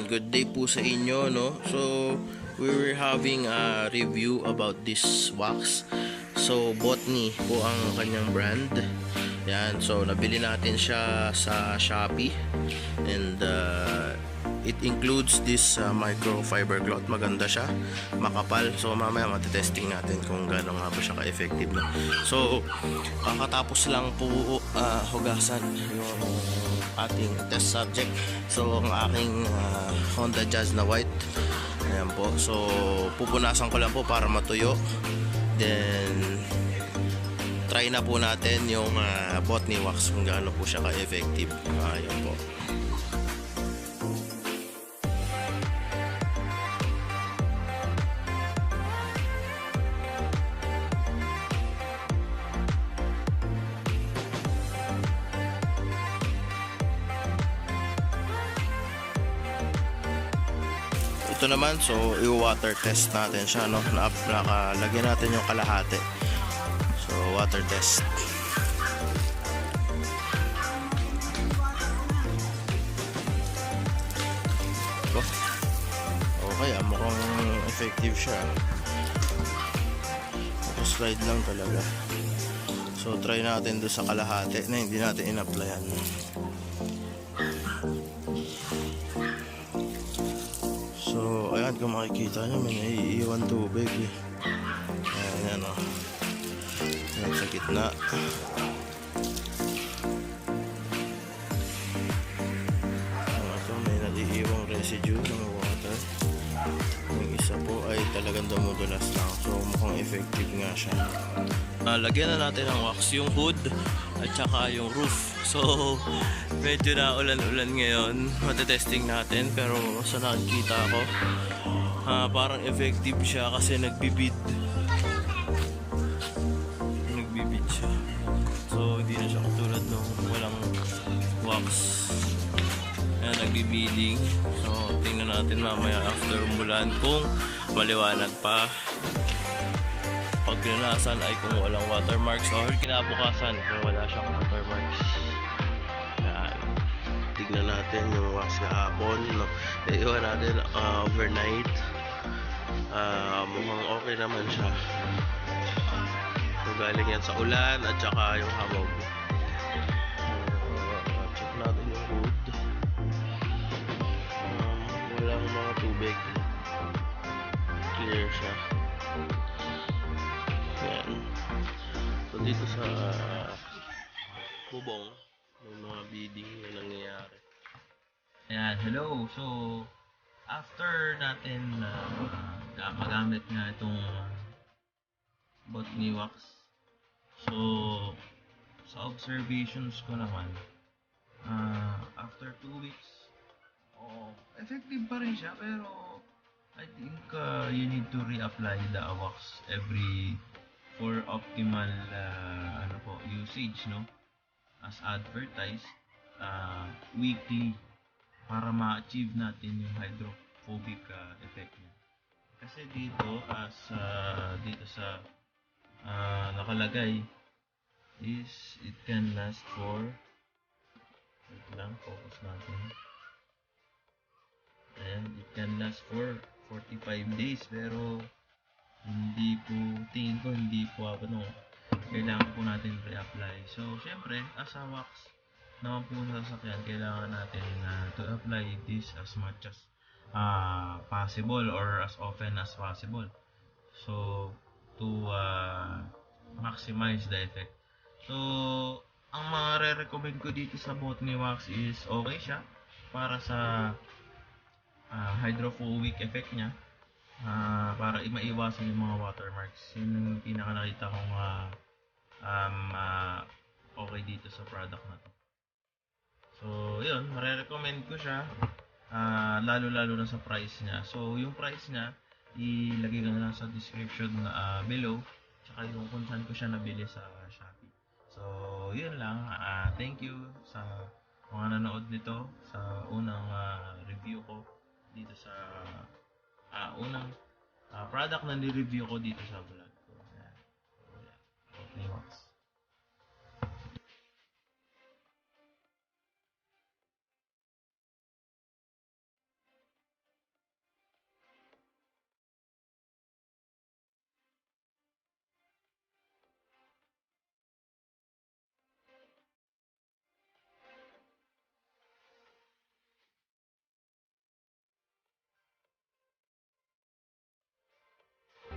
good day po sa inyo, no? So, we were having a review about this wax. So, Botany po ang kanyang brand. Yan, so nabili natin siya sa Shopee. And it includes this microfiber cloth. Maganda siya, makapal. So mamaya matitesting natin kung gaano nga ba siya ka-effective, no? So kakatapos lang po hugasan yung ating test subject. So ang aking Honda Jazz na white, ayan po. So pupunasan ko lang po para matuyo. Then try na po natin yung Botany wax kung gaano po siya ka-effective. Ayan po. Ito naman, so i-water test natin siya, no? Nakalagyan natin yung kalahati. So water test. Okay, mukhang effective siya. Slide lang talaga. So try natin doon sa kalahati na hindi natin in-applyan. So ayan, kung makikita nyo, may naiiwan tubig eh. Ayan o. Ayan sa gitna. Ayan ito, may naiiwang residue ng water. Yung isa po ay talagang dumudulas lang. So mukhang effective nga siya. Lagyan na natin ng wax yung hood at saka yung roof. So medyo na ulan-ulan ngayon. Matetesting natin, pero sa nakikita ko parang effective siya kasi nagbibid siya. So hindi na siya katulad nung walang wax. Ayan, nagbibiding. So tingnan natin mamaya after umulan kung maliwanag pa. Pag pinanasan ay kung walang watermarks, or kinabukasan kung wala siyang watermarks. Yan. Tignan natin yung wax kahapon, no? Iiwan natin overnight. Mukhang okay naman siya. So galing yan sa ulan at saka yung habog. Check natin yung hood. Walang mga tubig. Clear siya. Yan. So dito sa bubong may mga beading na nangyayari. Ayan, hello. So after natin magamit nga itong Botany wax, so sa observations ko naman, after 2 weeks, effective pa rin siya, pero I think you need to reapply the wax for optimal usage, no? As advertised, weekly, para ma-achieve natin yung hydrophobic effect niya. Kasi dito sa nakalagay is it can last for, wait lang, focus natin. Ayan, it can last for 45 days, pero tingin ko hindi po kailangan po natin re-apply. So syempre, as a wax naman po sa sasakyan, kailangan natin to apply this as much as possible, or as often as possible, so to maximize the effect. So ang mga re-recommend ko dito sa Botany wax is okay siya para sa hydrophobic effect niya, para maiwasan yung mga watermarks. Yun yung pinaka nakita kong okay dito sa product na to. So yun, mare-recommend ko siya, lalo na sa price niya. So yung price niya ilagay ko na lang sa description below, tsaka yung kung saan ko siya nabili sa Shopee. So yun lang, thank you sa mga nanood nito sa unang review ko dito sa unang product na ni-review ko dito sa vlog.